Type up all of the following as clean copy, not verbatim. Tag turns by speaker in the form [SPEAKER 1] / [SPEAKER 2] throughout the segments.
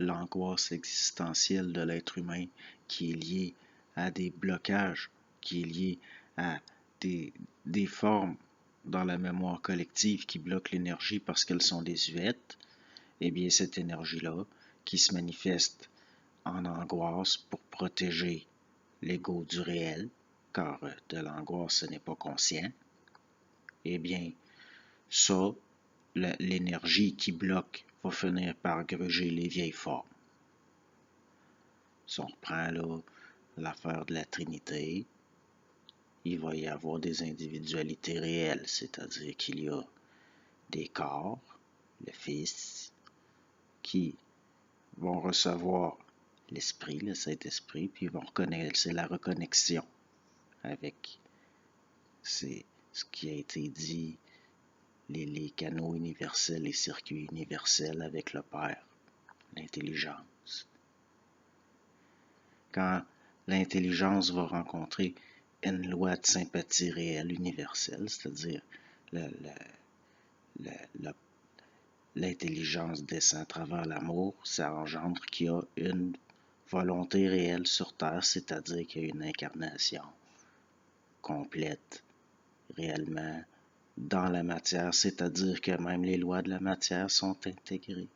[SPEAKER 1] l'angoisse existentielle de l'être humain qui est liée à des blocages, qui est liée à des formes dans la mémoire collective qui bloquent l'énergie parce qu'elles sont désuètes, eh bien cette énergie-là qui se manifeste en angoisse pour protéger l'ego du réel, car de l'angoisse ce n'est pas conscient, eh bien ça, l'énergie qui bloque va finir par gruger les vieilles formes. Si on reprend là l'affaire de la Trinité, il va y avoir des individualités réelles, c'est-à-dire qu'il y a des corps, le Fils, qui vont recevoir l'Esprit, le Saint-Esprit, puis ils vont reconnaître, c'est la reconnexion avec ce qui a été dit, les canaux universels, les circuits universels avec le Père, l'intelligence. Quand l'intelligence va rencontrer une loi de sympathie réelle universelle, c'est-à-dire l'intelligence descend à travers l'amour, ça engendre qu'il y a une volonté réelle sur Terre, c'est-à-dire qu'il y a une incarnation complète, réellement, dans la matière, c'est-à-dire que même les lois de la matière sont intégrées.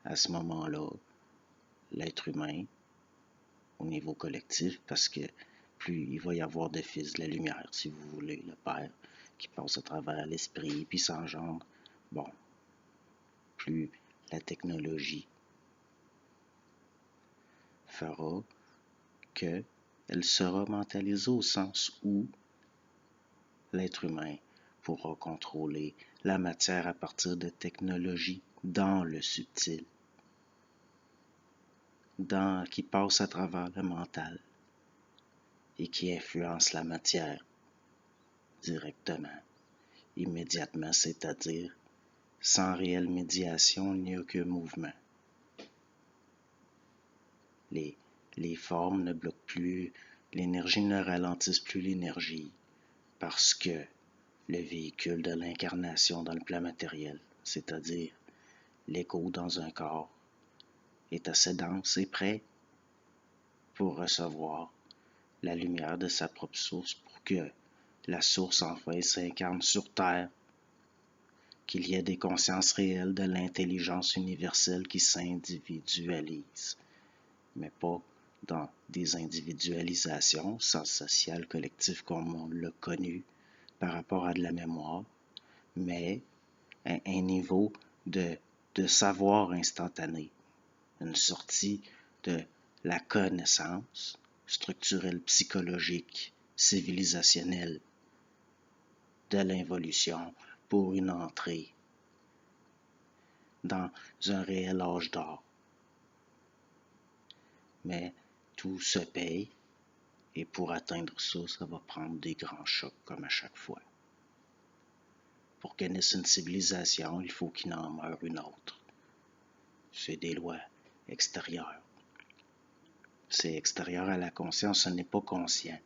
[SPEAKER 1] À ce moment-là, l'être humain, au niveau collectif, parce que plus il va y avoir de fils de la lumière, si vous voulez, le Père, qui passe à travers l'esprit, puis s'engendre, bon, plus la technologie fera qu'elle sera mentalisée au sens où l'être humain pourra contrôler la matière à partir de technologies dans le subtil, qui passe à travers le mental et qui influence la matière directement, immédiatement, c'est-à-dire sans réelle médiation, il n'y a aucun mouvement. Les formes ne bloquent plus, l'énergie ne ralentisse plus l'énergie parce que le véhicule de l'incarnation dans le plan matériel, c'est-à-dire l'écho dans un corps, est assez dense et prêt pour recevoir la lumière de sa propre source pour que la source enfin s'incarne sur Terre, qu'il y ait des consciences réelles de l'intelligence universelle qui s'individualise, mais pas dans des individualisations, sens social collectif comme on l'a connu par rapport à de la mémoire, mais à un niveau de savoir instantané, une sortie de la connaissance structurelle, psychologique, civilisationnelle de l'involution pour une entrée dans un réel âge d'or. Mais tout se paye et pour atteindre ça, ça va prendre des grands chocs comme à chaque fois. Pour que naisse une civilisation, il faut qu'il en meure une autre. C'est des lois extérieures. C'est extérieur à la conscience, ce n'est pas conscient.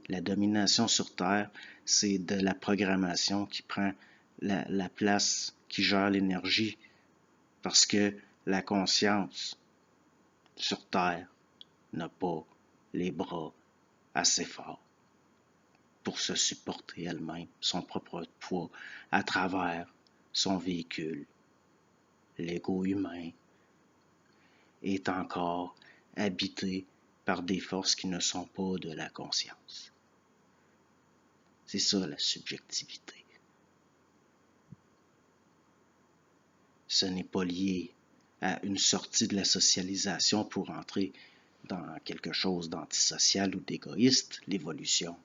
[SPEAKER 1] La domination sur Terre, c'est de la programmation qui prend la place, qui gère l'énergie, parce que la conscience sur Terre n'a pas les bras assez forts pour se supporter elle-même, son propre poids, à travers son véhicule. L'ego humain est encore habité par des forces qui ne sont pas de la conscience. C'est ça la subjectivité. Ce n'est pas lié à une sortie de la socialisation pour entrer dans quelque chose d'antisocial ou d'égoïste, l'évolution.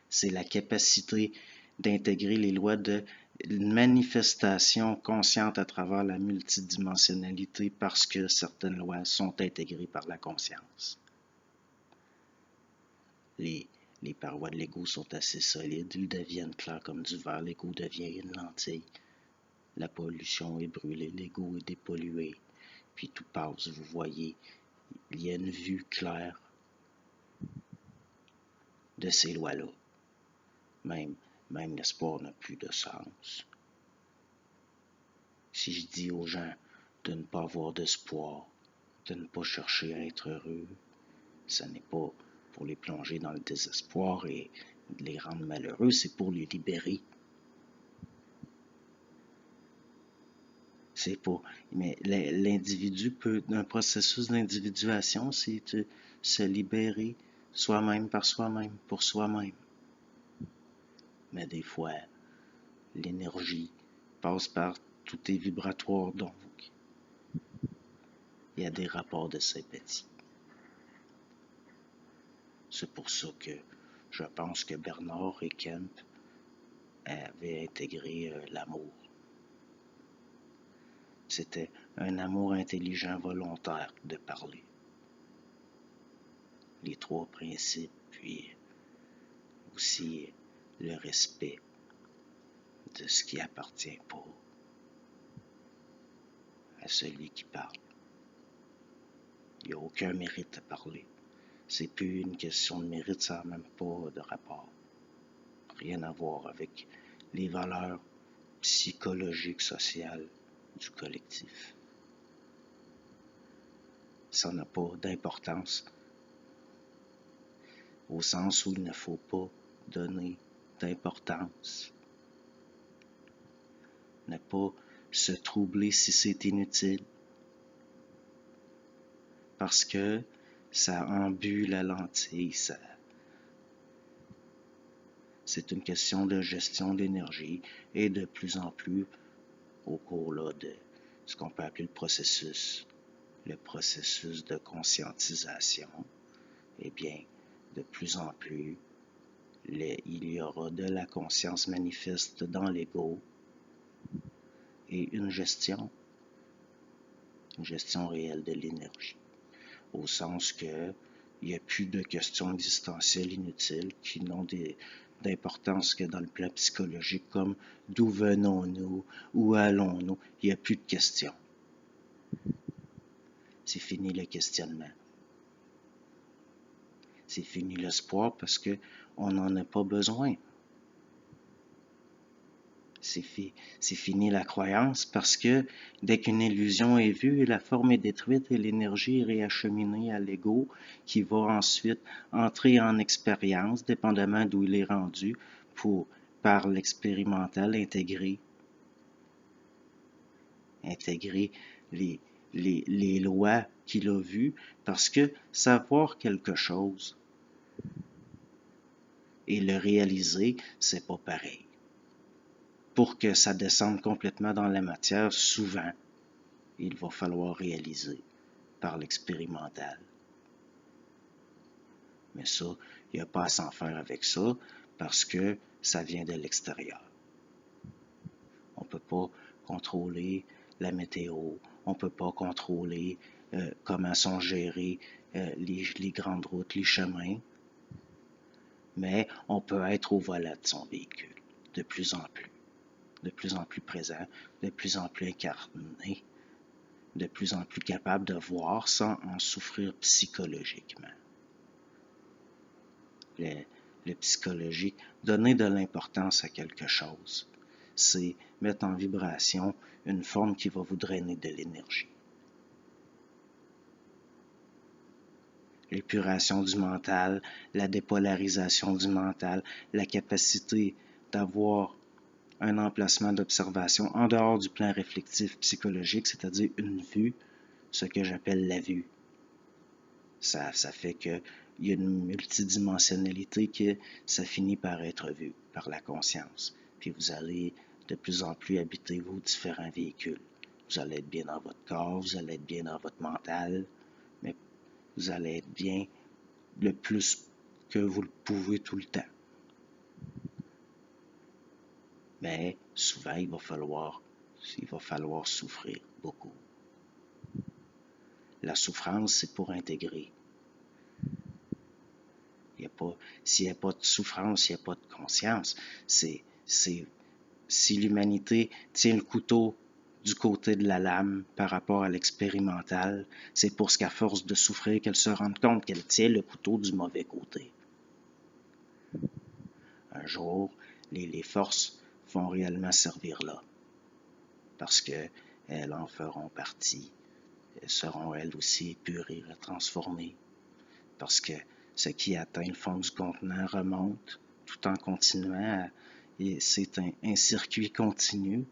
[SPEAKER 1] C'est la capacité d'intégrer les lois de manifestation consciente à travers la multidimensionnalité parce que certaines lois sont intégrées par la conscience. Les parois de l'ego sont assez solides, ils deviennent clairs comme du verre, l'ego devient une lentille. La pollution est brûlée, l'ego est dépollué, puis tout passe, vous voyez, il y a une vue claire de ces lois-là. Même même l'espoir n'a plus de sens. Si je dis aux gens de ne pas avoir d'espoir, de ne pas chercher à être heureux, ce n'est pas pour les plonger dans le désespoir et les rendre malheureux, c'est pour les libérer. C'est pas. Mais l'individu peut, un processus d'individuation, c'est de se libérer soi-même par soi-même, pour soi-même. Mais des fois, l'énergie passe par tout est vibratoire, donc il y a des rapports de sympathie. C'est pour ça que je pense que Bernard et Kemp avaient intégré l'amour. C'était un amour intelligent volontaire de parler. Les trois principes, puis aussi le respect de ce qui appartient pas à celui qui parle. Il n'y a aucun mérite à parler. C'est plus une question de mérite, ça n'a même pas de rapport. Rien à voir avec les valeurs psychologiques, sociales du collectif. Ça n'a pas d'importance au sens où il ne faut pas donner d'importance. Ne pas se troubler si c'est inutile. Parce que ça embue la lentille. C'est une question de gestion d'énergie et de plus en plus au cours là, de ce qu'on peut appeler le processus de conscientisation. Eh bien, de plus en plus, il y aura de la conscience manifeste dans l'ego et une gestion réelle de l'énergie. Au sens que il n'y a plus de questions existentielles inutiles qui n'ont d'importance que dans le plan psychologique, comme d'où venons-nous, où allons-nous, il n'y a plus de questions. C'est fini le questionnement. C'est fini l'espoir parce qu'on n'en a pas besoin. C'est fini la croyance parce que dès qu'une illusion est vue, la forme est détruite et l'énergie est réacheminée à l'ego qui va ensuite entrer en expérience, dépendamment d'où il est rendu, pour, par l'expérimental, intégrer les lois qu'il a vues, parce que savoir quelque chose et le réaliser, c'est pas pareil. Pour que ça descende complètement dans la matière, souvent, il va falloir réaliser par l'expérimental. Mais ça, il n'y a pas à s'en faire avec ça parce que ça vient de l'extérieur. On ne peut pas contrôler la météo, on ne peut pas contrôler comment sont gérées les grandes routes, les chemins, mais on peut être au volant de son véhicule de plus en plus présent, de plus en plus incarné, de plus en plus capable de voir sans en souffrir psychologiquement. Le psychologique, donner de l'importance à quelque chose, c'est mettre en vibration une forme qui va vous drainer de l'énergie. L'épuration du mental, la dépolarisation du mental, la capacité d'avoir un emplacement d'observation en dehors du plan réflectif psychologique, c'est-à-dire une vue, ce que j'appelle la vue. Ça fait qu'il y a une multidimensionnalité que ça finit par être vu par la conscience. Puis vous allez de plus en plus habiter vos différents véhicules. Vous allez être bien dans votre corps, vous allez être bien dans votre mental, mais vous allez être bien le plus que vous le pouvez tout le temps. Mais souvent, il va falloir souffrir beaucoup. La souffrance, c'est pour intégrer. S'il n'y a pas de souffrance, il n'y a pas de conscience. Si l'humanité tient le couteau du côté de la lame par rapport à l'expérimental, c'est pour qu'à force de souffrir qu'elle se rende compte qu'elle tient le couteau du mauvais côté. Un jour, les forces vont réellement servir là. Parce qu'elles en feront partie. Elles seront elles aussi épurées, transformées. Parce que ce qui atteint le fond du contenant remonte tout en continuant. Et c'est un circuit continu